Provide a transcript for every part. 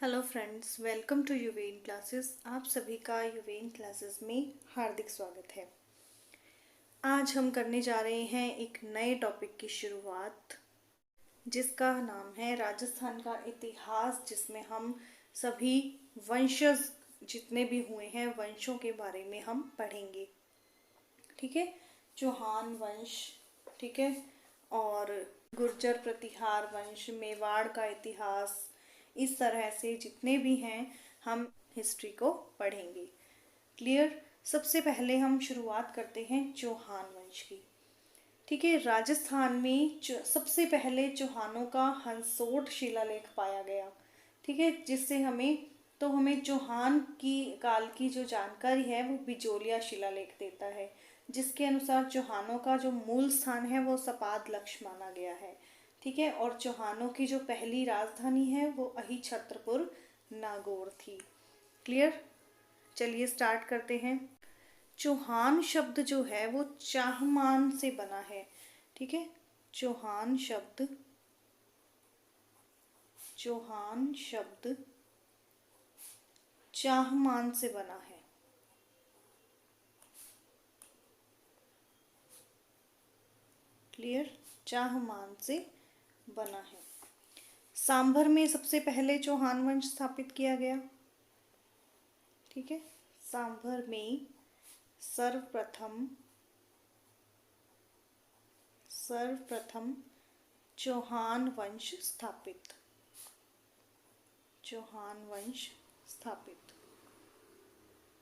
Hello friends, welcome to यूवेन classes. आप सभी का यूवेन क्लासेस में हार्दिक स्वागत है। आज हम करने जा रहे हैं एक नए टॉपिक की शुरुआत, जिसका नाम है राजस्थान का इतिहास, जिसमें हम सभी वंशज जितने भी हुए हैं वंशों के बारे में हम पढ़ेंगे। ठीक है, चौहान वंश, ठीक है, और गुर्जर प्रतिहार वंश, मेवाड़ का इतिहास, इस तरह से जितने भी हैं हम हिस्ट्री को पढ़ेंगे। क्लियर। सबसे पहले हम शुरुआत करते हैं चौहान वंश की। ठीक है, राजस्थान में सबसे पहले चौहानों का हंसोट शिलालेख पाया गया। ठीक है, जिससे हमें चौहान की काल की जो जानकारी है वो बिजोलिया शिलालेख देता है, जिसके अनुसार चौहानों का जो मूल स्थान है वो सपाद लक्ष्य माना गया है। ठीक है, और चौहानों की जो पहली राजधानी है वो अहिछत्रपुर नागौर थी। क्लियर। चलिए स्टार्ट करते हैं। चौहान शब्द जो है वो चाहमान से बना है। ठीक है, चौहान शब्द चाहमान से बना है। क्लियर, चाहमान से बना है। सांभर में सबसे पहले चौहान वंश स्थापित किया गया। ठीक है, सांभर में सर्वप्रथम चौहान वंश स्थापित।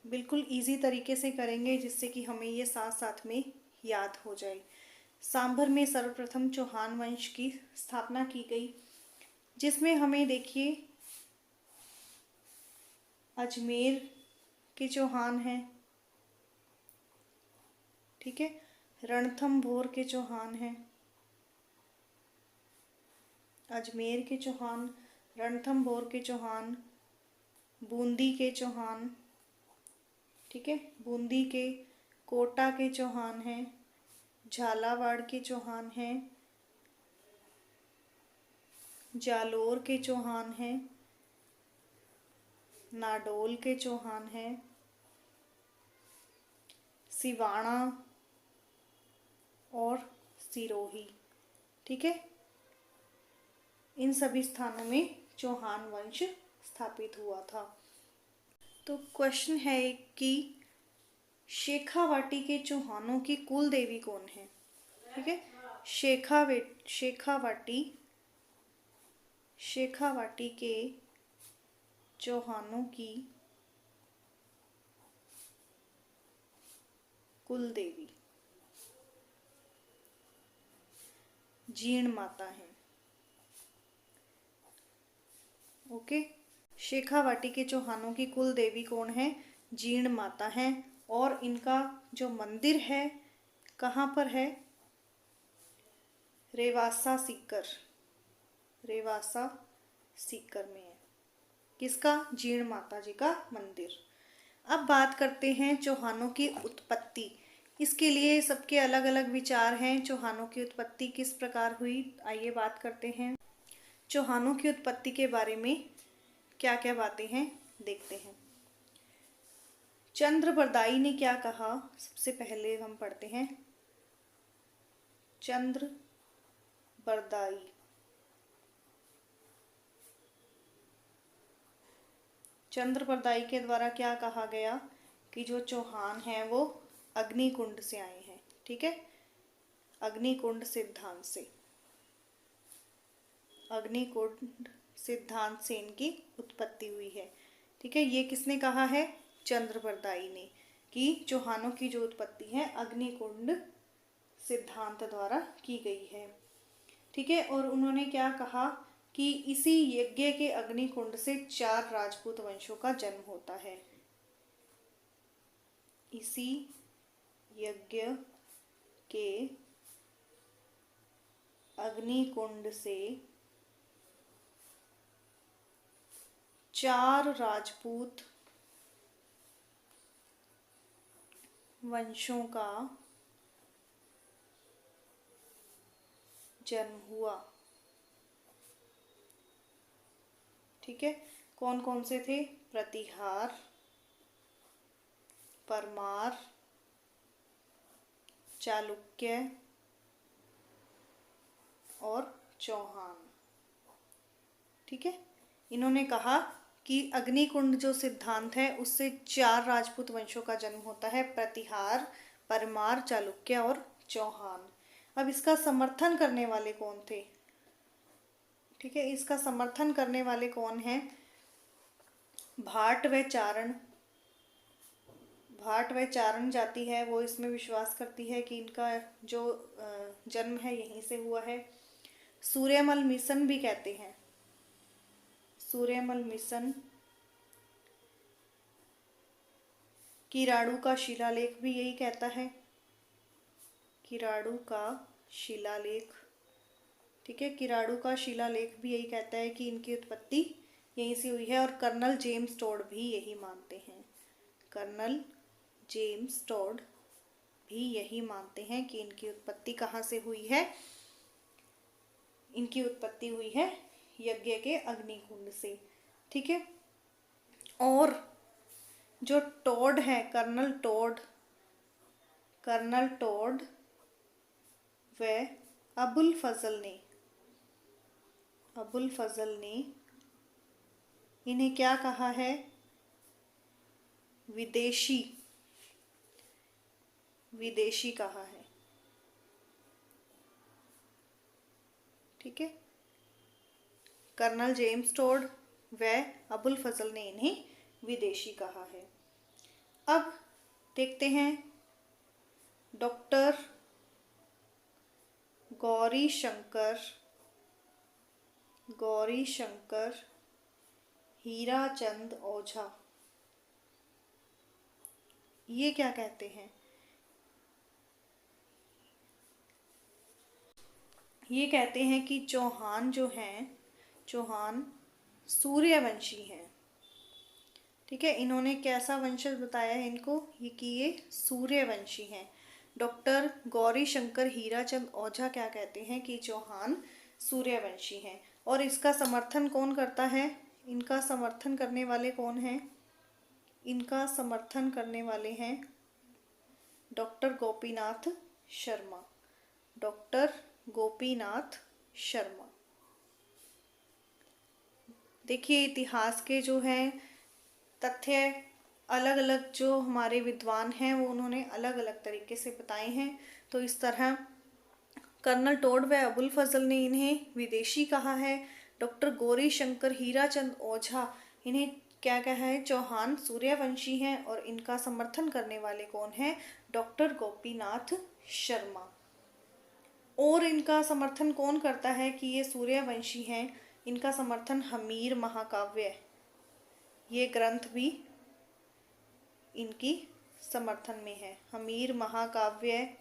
बिल्कुल इजी तरीके से करेंगे, जिससे कि हमें ये साथ साथ में याद हो जाए। सांभर में सर्वप्रथम चौहान वंश की स्थापना की गई, जिसमें हमें देखिए अजमेर के चौहान हैं। ठीक है, रणथंभौर के चौहान हैं। अजमेर के चौहान, रणथंभौर के चौहान, बूंदी के चौहान, ठीक है, बूंदी के, कोटा के चौहान हैं, झालावाड़ के चौहान हैं, जालोर के चौहान हैं, नाडोल के चौहान हैं, सिवाना और सिरोही। ठीक है, इन सभी स्थानों में चौहान वंश स्थापित हुआ था। तो क्वेश्चन है कि शेखावाटी के चौहानों की कुल देवी कौन है। ठीक है, शेखावाटी के चौहानों की कुल देवी जीर्ण माता है। ओके, शेखावाटी के चौहानों की कुल देवी कौन है? जीर्ण माता है। और इनका जो मंदिर है कहाँ पर है? रेवासा सीकर में है। किसका? जीर्ण माता जी का मंदिर। अब बात करते हैं चौहानों की उत्पत्ति। इसके लिए सबके अलग अलग विचार हैं। चौहानों की उत्पत्ति किस प्रकार हुई, आइए बात करते हैं। चौहानों की उत्पत्ति के बारे में क्या क्या बातें हैं देखते हैं। चंद्रबरदाई ने क्या कहा, सबसे पहले हम पढ़ते हैं। चंद्रबरदाई के द्वारा क्या कहा गया कि जो चौहान हैं वो अग्निकुंड से आए हैं। ठीक है, अग्निकुंड सिद्धांत से इनकी उत्पत्ति हुई है। ठीक है, ये किसने कहा है? चंद्रबरदाई ने, कि चौहानों की जो उत्पत्ति है अग्निकुंड सिद्धांत द्वारा की गई है। ठीक है, और उन्होंने क्या कहा कि इसी यज्ञ के अग्निकुंड से 4 राजपूत वंशों का जन्म होता है। इसी यज्ञ के अग्निकुंड से 4 राजपूत वंशों का जन्म हुआ। ठीक है, कौन कौन से थे? प्रतिहार, परमार, चालुक्य और चौहान। ठीक है, इन्होंने कहा कि अग्निकुंड जो सिद्धांत है उससे 4 राजपूत वंशों का जन्म होता है, प्रतिहार, परमार, चालुक्य और चौहान। अब इसका समर्थन करने वाले कौन थे? ठीक है, इसका समर्थन करने वाले कौन हैं? भाट व चारण। भाट व चारण जाति है वो इसमें विश्वास करती है कि इनका जो जन्म है यहीं से हुआ है। सूर्यमल मिशन भी कहते हैं, सूर्यमल मिशन। किराड़ू का शिलालेख भी यही कहता है, किराड़ू का शिलालेख। ठीक है, किराड़ू का शिलालेख भी यही कहता है कि इनकी उत्पत्ति यहीं से हुई है। और कर्नल जेम्स टोड भी यही मानते हैं, कर्नल जेम्स टोड भी यही मानते हैं कि इनकी उत्पत्ति कहाँ से हुई है? इनकी उत्पत्ति हुई है यज्ञ के अग्निकुंड से। ठीक है, और जो टोड है, कर्नल टोड, कर्नल टोड व अबुल फजल ने इन्हें क्या कहा है? विदेशी, विदेशी कहा है। ठीक है, कर्नल जेम्स टोड व अबुल फजल ने इन्हें विदेशी कहा है। अब देखते हैं डॉक्टर गौरी शंकर हीराचंद ओझा, ये क्या कहते हैं? ये कहते हैं कि चौहान जो हैं, चौहान सूर्यवंशी हैं। ठीक है, इन्होंने कैसा वंशज बताया है इनको? ये कि ये सूर्यवंशी हैं। डॉक्टर गौरी शंकर हीराचंद ओझा क्या कहते हैं? कि चौहान सूर्यवंशी हैं। और इसका समर्थन कौन करता है? इनका समर्थन करने वाले कौन हैं? इनका समर्थन करने वाले हैं डॉक्टर गोपीनाथ शर्मा, डॉक्टर गोपीनाथ शर्मा। देखिए, इतिहास के जो हैं तथ्य अलग अलग जो हमारे विद्वान हैं वो उन्होंने अलग अलग तरीके से बताए हैं। तो इस तरह कर्नल टोड व अबुल फजल ने इन्हें विदेशी कहा है। डॉक्टर गौरी शंकर हीराचंद ओझा इन्हें क्या कहा है? चौहान सूर्यवंशी हैं। और इनका समर्थन करने वाले कौन हैं? डॉक्टर गोपीनाथ शर्मा। और इनका समर्थन कौन करता है कि ये सूर्यवंशी हैं? इनका समर्थन हमीर महाकाव्य, ये ग्रंथ भी इनकी समर्थन में है। हमीर महाकाव्य,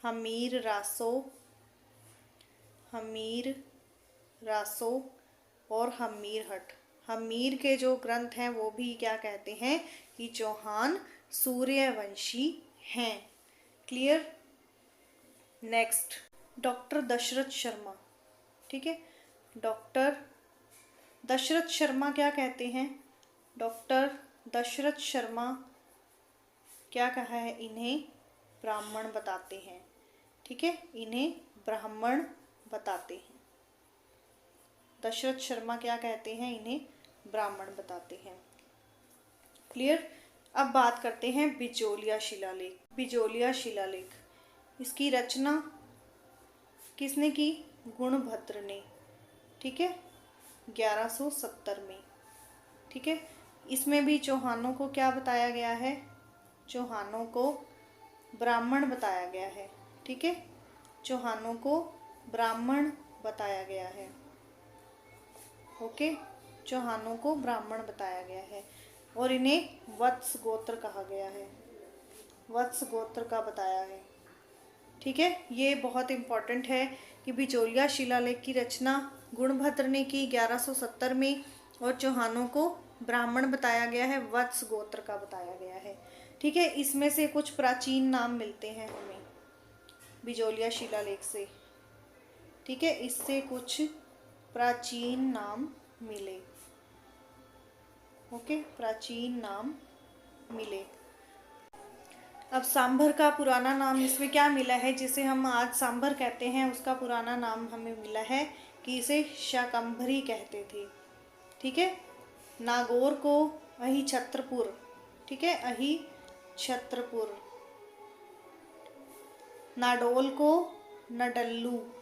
हमीर रासो और हमीर हट, हमीर के जो ग्रंथ हैं वो भी क्या कहते हैं? कि चौहान सूर्यवंशी हैं। Clear? Next, doctor Dashrath Sharma. ठीक है, डॉक्टर दशरथ शर्मा क्या कहते हैं? डॉक्टर दशरथ शर्मा क्या कहा है? इन्हें ब्राह्मण बताते हैं। ठीक है, इन्हें ब्राह्मण बताते हैं। दशरथ शर्मा क्या कहते हैं? इन्हें ब्राह्मण बताते हैं। क्लियर? अब बात करते हैं बिजोलिया शिलालेख। बिजोलिया शिलालेख, इसकी रचना किसने की? गुणभद्र ने। ठीक है, 1170 में। ठीक है, इसमें भी चौहानों को क्या बताया गया है? चौहानों को ब्राह्मण बताया गया है। ठीक है, चौहानों को ब्राह्मण बताया गया है। ओके, चौहानों को ब्राह्मण बताया गया है और इन्हें वत्स गोत्र कहा गया है, वत्स गोत्र का बताया है। ठीक है, ये बहुत इम्पॉर्टेंट है कि बिचौलिया शिलालेख की रचना गुणभद्र ने की 1170 में और चौहानों को ब्राह्मण बताया गया है, वत्स गोत्र का बताया गया है। ठीक है, इसमें से कुछ प्राचीन नाम मिलते हैं हमें बिचौलिया शिलालेख से। ठीक है, इससे कुछ प्राचीन नाम मिले। ओके, प्राचीन नाम मिले। अब सांभर का पुराना नाम इसमें क्या मिला है, जिसे हम आज सांभर कहते हैं, उसका पुराना नाम हमें मिला है कि इसे शाकंभरी कहते थे। ठीक है। नागौर को अहिछत्रपुर, ठीक है, अहिछत्रपुर। नाडोल को नडल्लू।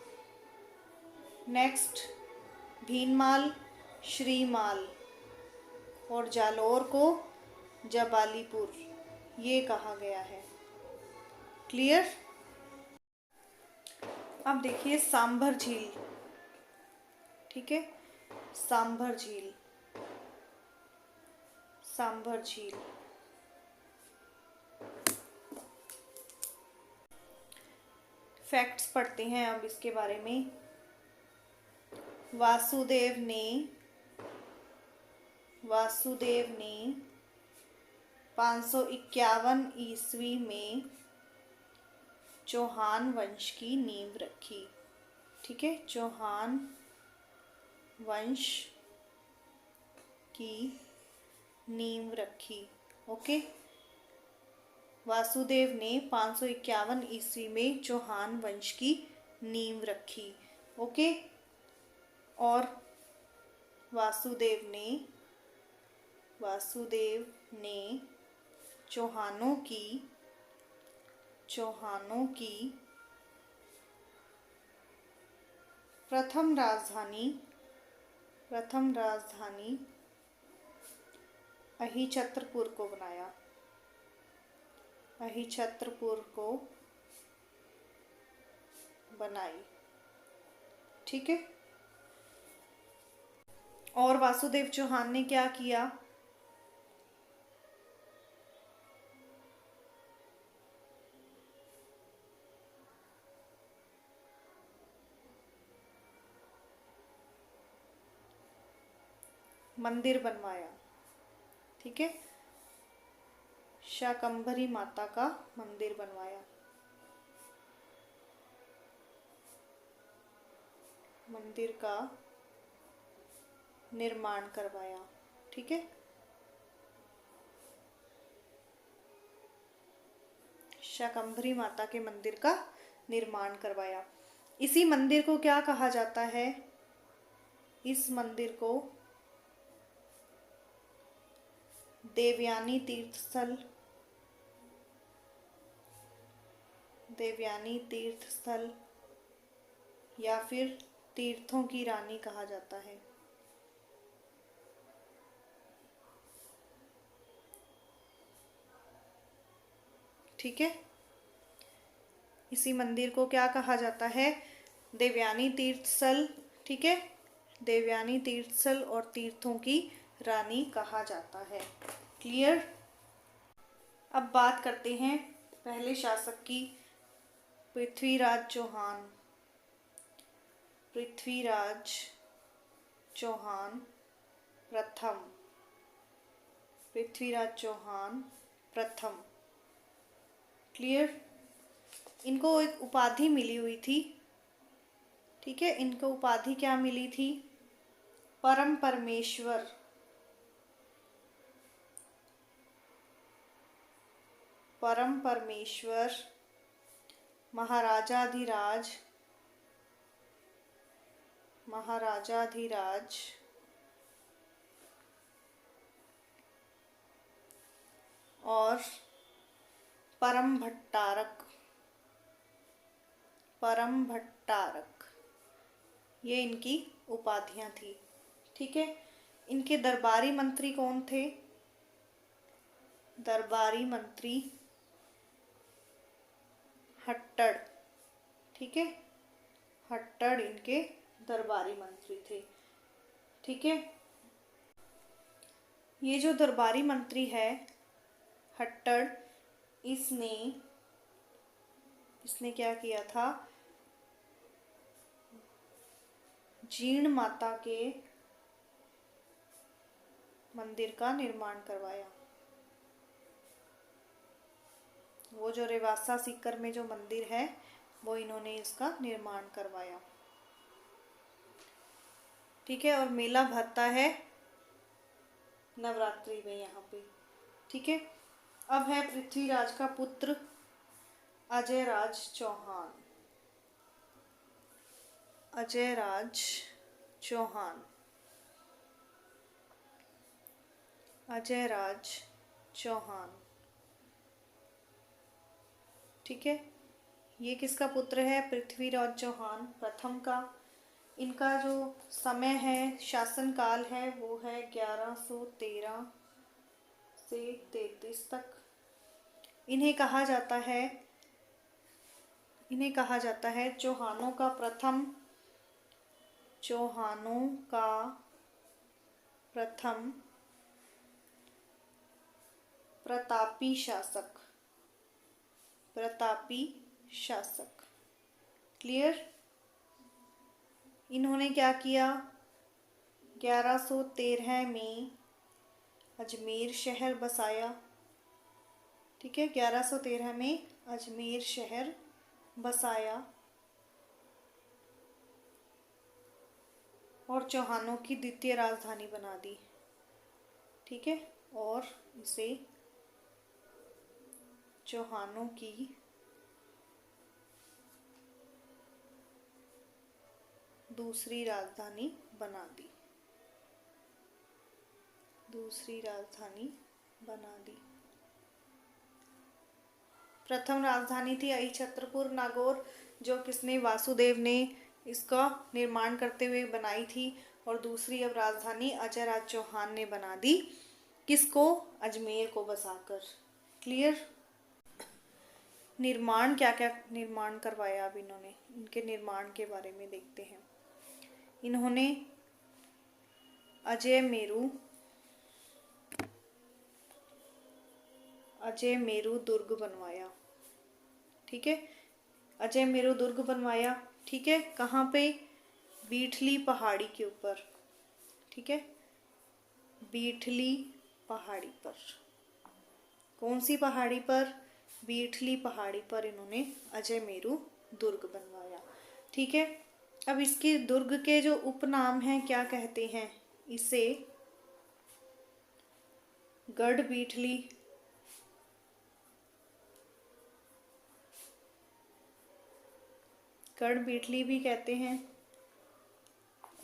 नेक्स्ट, भीनमाल श्रीमाल, और जालौर को जबालीपुर, ये कहा गया है। क्लियर। अब देखिए सांभर झील, ठीक है, सांभर झील, सांभर झील। फैक्ट्स पढ़ते हैं अब इसके बारे में। वासुदेव ने 551 ईस्वी में चौहान वंश की नींव रखी। ठीक है, चौहान वंश की नींव रखी। ओके, वासुदेव ने 551 ईस्वी में चौहान वंश की नींव रखी। ओके, और वासुदेव ने चौहानों की प्रथम राजधानी अहिछत्रपुर को बनाया। अहिछत्रपुर को बनाई। ठीक है। और वासुदेव चौहान ने क्या किया? मंदिर बनवाया। ठीक है, शाकंभरी माता का मंदिर बनवाया। मंदिर का निर्माण करवाया। ठीक है, शाकंभरी माता के मंदिर का निर्माण करवाया। इसी मंदिर को क्या कहा जाता है? इस मंदिर को देवयानी तीर्थ स्थल या फिर तीर्थों की रानी कहा जाता है। ठीक है, इसी मंदिर को क्या कहा जाता है? देवयानी तीर्थ स्थल। ठीक है, देवयानी तीर्थ स्थल और तीर्थों की रानी कहा जाता है। क्लियर। अब बात करते हैं पहले शासक की, पृथ्वीराज चौहान। पृथ्वीराज चौहान प्रथम। पृथ्वीराज चौहान प्रथम। क्लियर। इनको एक उपाधि मिली हुई थी। ठीक है, इनको उपाधि क्या मिली थी? परम परमेश्वर। परम परमेश्वर, महाराजाधिराज, महाराजाधिराज और परम भट्टारक। परम भट्टारक, ये इनकी उपाधियां थी। ठीक है, इनके दरबारी मंत्री कौन थे? दरबारी मंत्री हट्टड़। ठीक है, हट्टड़ इनके दरबारी मंत्री थे। ठीक है, ये जो दरबारी मंत्री है हट्टड़, इसने क्या किया था? जीर्ण माता के मंदिर का निर्माण करवाया। वो जो रेवासा सीकर में जो मंदिर है, वो इन्होंने इसका निर्माण करवाया। ठीक है, और मेला भरता है नवरात्रि में यहाँ पे। ठीक है, अब है पृथ्वीराज का पुत्र अजयराज चौहान। अजयराज चौहान, अजयराज चौहान। ठीक है, ये किसका पुत्र है? पृथ्वीराज चौहान प्रथम का। इनका जो समय है, शासनकाल है, वो है 1113 से 33 तक। इन्हें कहा जाता है चौहानों का प्रथम प्रतापी शासक। क्लियर? इन्होंने क्या किया? 1113 में अजमेर शहर बसाया। ठीक है, 1113 में अजमेर शहर बसाया और चौहानों की द्वितीय राजधानी बना दी। ठीक है, और इसे चौहानों की दूसरी राजधानी बना दी। प्रथम राजधानी थी अहिछत्रपुर नागौर, जो किसने? वासुदेव ने इसका निर्माण करते हुए बनाई थी। और दूसरी अब राजधानी अजयराज चौहान ने बना दी। किसको? अजमेर को बसाकर। क्लियर? निर्माण क्या क्या निर्माण करवाया अब इन्होंने, इनके निर्माण के बारे में देखते हैं। इन्होंने अजय मेरु दुर्ग बनवाया। ठीक है, अजय मेरु दुर्ग बनवाया। ठीक है, कहाँ पे? बीठली पहाड़ी के ऊपर। ठीक है, बीठली पहाड़ी पर। कौन सी पहाड़ी पर? बीठली पहाड़ी पर इन्होंने अजय मेरु दुर्ग बनवाया। ठीक है, अब इसके दुर्ग के जो उपनाम हैं, क्या कहते हैं इसे? गढ़ बीठली, गढ़ बीठली भी कहते हैं।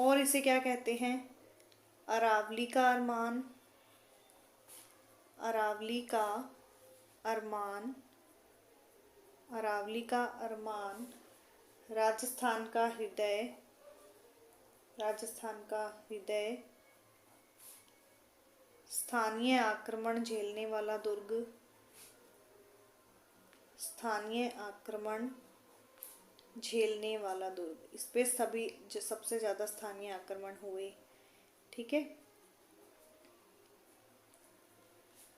और इसे क्या कहते हैं? अरावली का अरमान, अरावली का अरमान, राजस्थान का हृदय, स्थानीय आक्रमण झेलने वाला दुर्ग, इस पे सबसे ज्यादा स्थानीय आक्रमण हुए। ठीक है,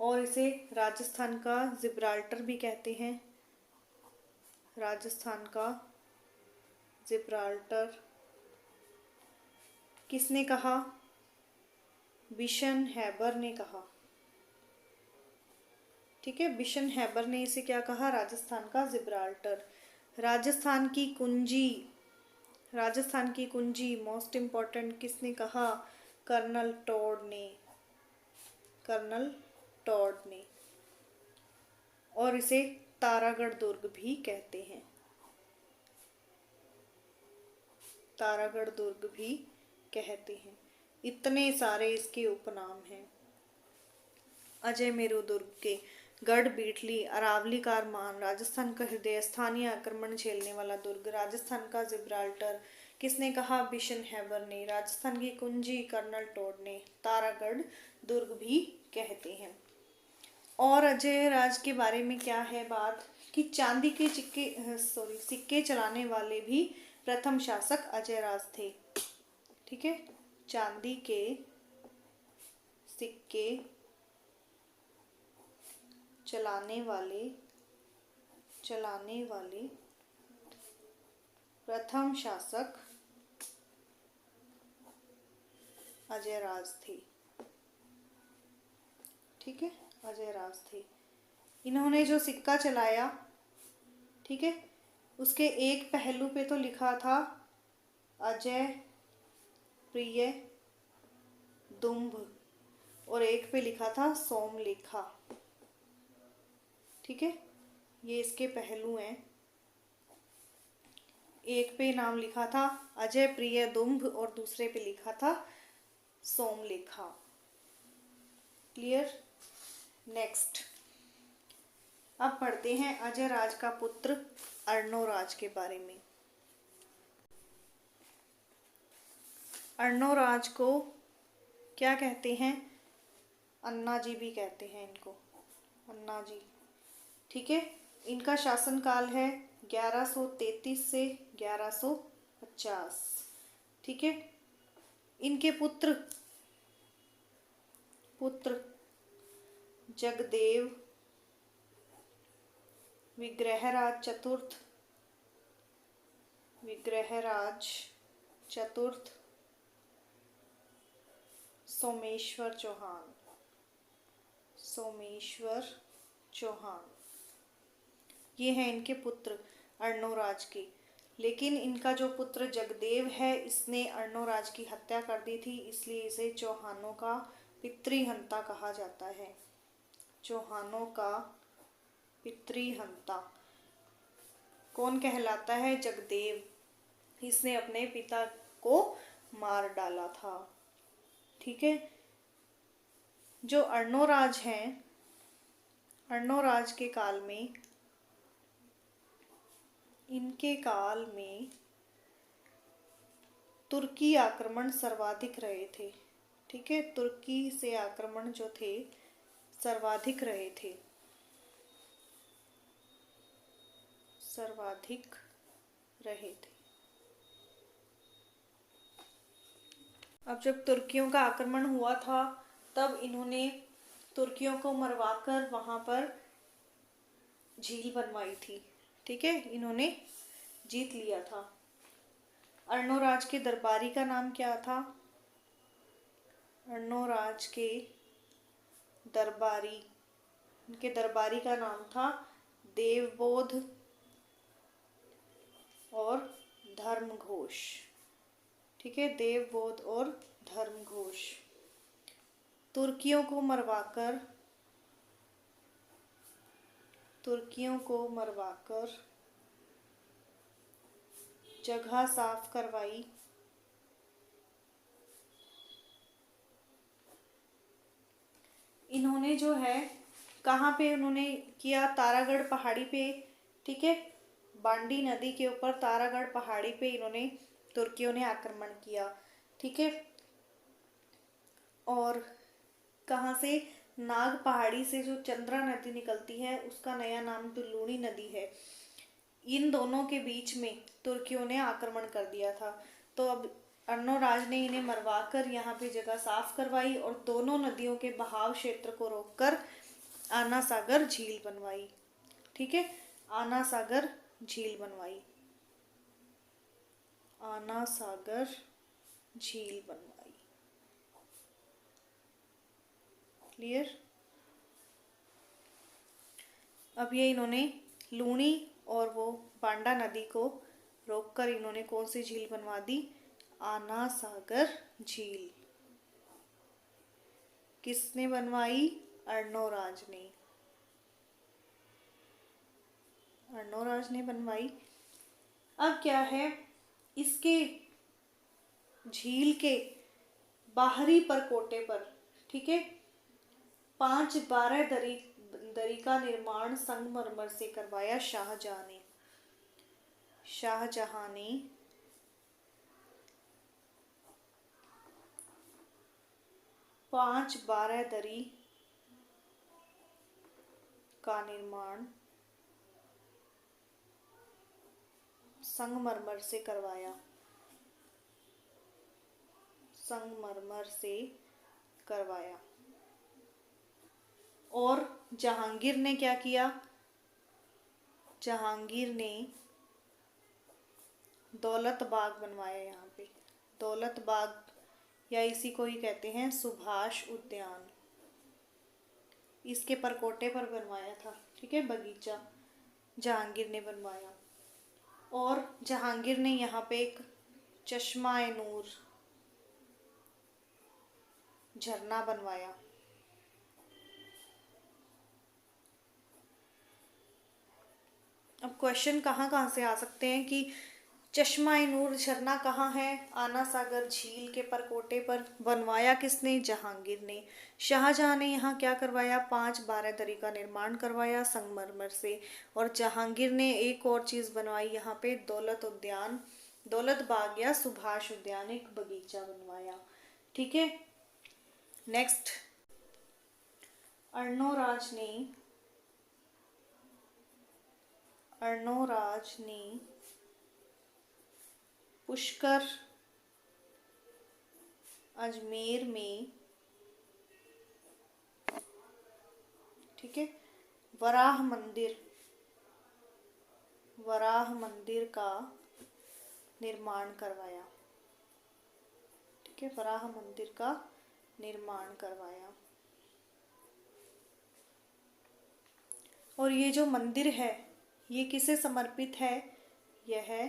और इसे राजस्थान का जिब्राल्टर भी कहते हैं। राजस्थान का जिब्राल्टर किसने कहा? बिशन हैबर ने कहा। ठीक है, बिशन हैबर ने इसे क्या कहा? राजस्थान का जिब्राल्टर। राजस्थान की कुंजी मोस्ट इम्पोर्टेंट किसने कहा? कर्नल टॉड ने। और इसे तारागढ़ दुर्ग भी कहते हैं। इतने सारे इसके उपनाम हैं। अजय मेरु दुर्ग के गढ़ बीठली, अरावली का अरमान, राजस्थान का हृदय, स्थानीय आक्रमण झेलने वाला दुर्ग, राजस्थान का जिब्राल्टर किसने कहा? बिशन हैबर ने। राजस्थान की कुंजी कर्नल टॉड ने। तारागढ़ दुर्ग भी कहते हैं। और अजय राज के बारे में क्या है बात कि चांदी के सिक्के चलाने वाले भी प्रथम शासक अजय राज थे। ठीक है, चांदी के सिक्के चलाने वाले प्रथम शासक अजय राज थे। ठीक है, अजय राज थे। इन्होंने जो सिक्का चलाया, ठीक है, उसके एक पहलू पे तो लिखा था अजय प्रिय दुम्भ, और एक पे लिखा था सोमलेखा। ठीक है, ये इसके पहलू हैं। एक पे नाम लिखा था अजय प्रिय दुम्ब और दूसरे पे लिखा था सोमलेखा। क्लियर। नेक्स्ट, अब पढ़ते हैं अजय राज का पुत्र अर्णोराज के बारे में। अर्णोराज को क्या कहते हैं? अन्ना जी भी कहते हैं इनको, अन्ना जी। ठीक है, इनका शासनकाल है 1133 से 1150। ठीक है, इनके पुत्र जगदेव, विग्रहराज चतुर्थ, सोमेश्वर चौहान, ये हैं इनके पुत्र अर्णोराज के। लेकिन इनका जो पुत्र जगदेव है, इसने अर्णोराज की हत्या कर दी थी, इसलिए इसे चौहानों का पितृहंता कहा जाता है। चौहानों का पितृहंता कौन कहलाता है? जगदेव। इसने अपने पिता को मार डाला था। ठीक है, जो अर्णोराज हैं, अर्णोराज के काल में, इनके काल में तुर्की आक्रमण सर्वाधिक रहे थे। ठीक है, तुर्की से आक्रमण जो थे सर्वाधिक रहे थे, अब जब तुर्कियों का आक्रमण हुआ था, तब इन्होंने तुर्कियों को मरवाकर वहां पर झील बनवाई थी। ठीक है, इन्होंने जीत लिया था। अर्णोराज के दरबारी का नाम क्या था? अर्णोराज के दरबारी, इनके दरबारी का नाम था देवबोध और धर्मघोष। ठीक है, देवबोध और धर्मघोष। तुर्कियों को मरवाकर जगह साफ करवाई। इन्होंने जो है कहाँ पे उन्होंने किया? तारागढ़ पहाड़ी पे। ठीक है, बांडी नदी के ऊपर तारागढ़ पहाड़ी पे इन्होंने, तुर्कियों ने आक्रमण किया। ठीक है, और कहाँ से? नाग पहाड़ी से जो चंद्रा नदी निकलती है, उसका नया नाम तो लूणी नदी है। इन दोनों के बीच में तुर्कियों ने आक्रमण कर दिया था। तो अब अर्णोराज ने इन्हें मरवाकर यहाँ पे जगह साफ करवाई और दोनों नदियों के बहाव क्षेत्र को रोककर आना सागर झील बनवाई। ठीक है, आना सागर झील बनवाई, आना सागर झील बनवाई। क्लियर। अब ये इन्होंने लूणी और वो बांडा नदी को रोककर इन्होंने कौन सी झील बनवा दी? आना सागर झील। किसने बनवाई? अर्णोराज ने, अर्णोराज ने बनवाई। अब क्या है, इसके झील के बाहरी परकोटे पर, ठीक है, 5-12 दरी का निर्माण संगमरमर से करवाया शाहजहां ने। शाहजहां ने 5-12 दरी का निर्माण संगमरमर से करवाया, संगमरमर से करवाया। और जहांगीर ने क्या किया? जहांगीर ने दौलत बाग बनवाया। यहाँ पे दौलत बाग, या इसी को ही कहते हैं सुभाष उद्यान, इसके परकोटे पर बनवाया था। ठीक है, बगीचा जहांगीर ने बनवाया। और जहांगीर ने यहाँ पे एक चश्मा-ए-नूर झरना बनवाया। अब क्वेश्चन कहाँ कहाँ से आ सकते हैं कि चश्मा-ए-नूर झरना कहाँ है? आना सागर झील के परकोटे पर। बनवाया किसने? जहांगीर ने। शाहजहां ने यहाँ क्या करवाया? 5 बारादरी का निर्माण करवाया संगमरमर से। और जहांगीर ने एक और चीज बनवाई यहाँ पे, दौलत उद्यान, दौलत बाग या सुभाष उद्यान, एक बगीचा बनवाया। ठीक है। नेक्स्ट, अर्णोराज ने पुष्कर अजमेर में, ठीक है, वराह मंदिर का निर्माण करवाया। ठीक है, वराह मंदिर का निर्माण करवाया। और ये जो मंदिर है ये किसे समर्पित है? यह है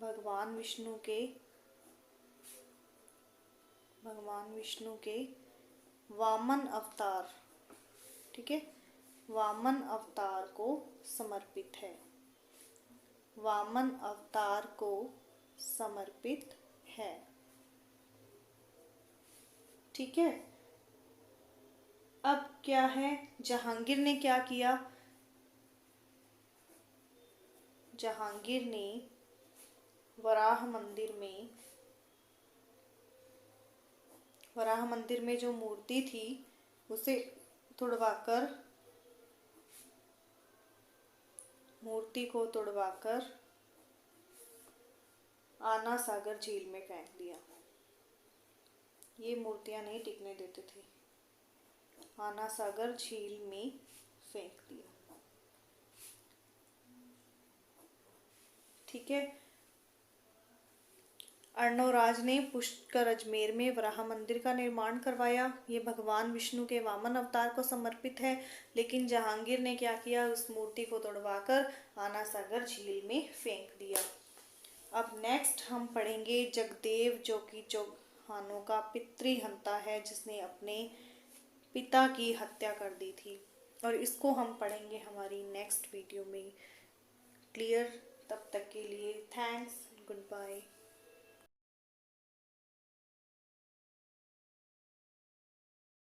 भगवान विष्णु के वामन अवतार। ठीक है, वामन अवतार को समर्पित है। वामन अवतार को समर्पित है। ठीक है। अब क्या है, जहांगीर ने क्या किया? जहांगीर ने वराह मंदिर में जो मूर्ति थी उसे तुड़वाकर, मूर्ति को तुड़वाकर आना सागर झील में फेंक दिया। ये मूर्तियां नहीं टिकने देते थे, आना सागर झील में फेंक दिया। ठीक है। अर्णोराज ने पुष्कर अजमेर में वराह मंदिर का निर्माण करवाया। ये भगवान विष्णु के वामन अवतार को समर्पित है। लेकिन जहांगीर ने क्या किया? उस मूर्ति को तोड़वाकर आना सागर झील में फेंक दिया। अब नेक्स्ट हम पढ़ेंगे जगदेव, जो कि चौहानों का पितृहंता है, जिसने अपने पिता की हत्या कर दी थी। और इसको हम पढ़ेंगे हमारी नेक्स्ट वीडियो में। क्लियर? तब तक के लिए थैंक्स, गुड बाय।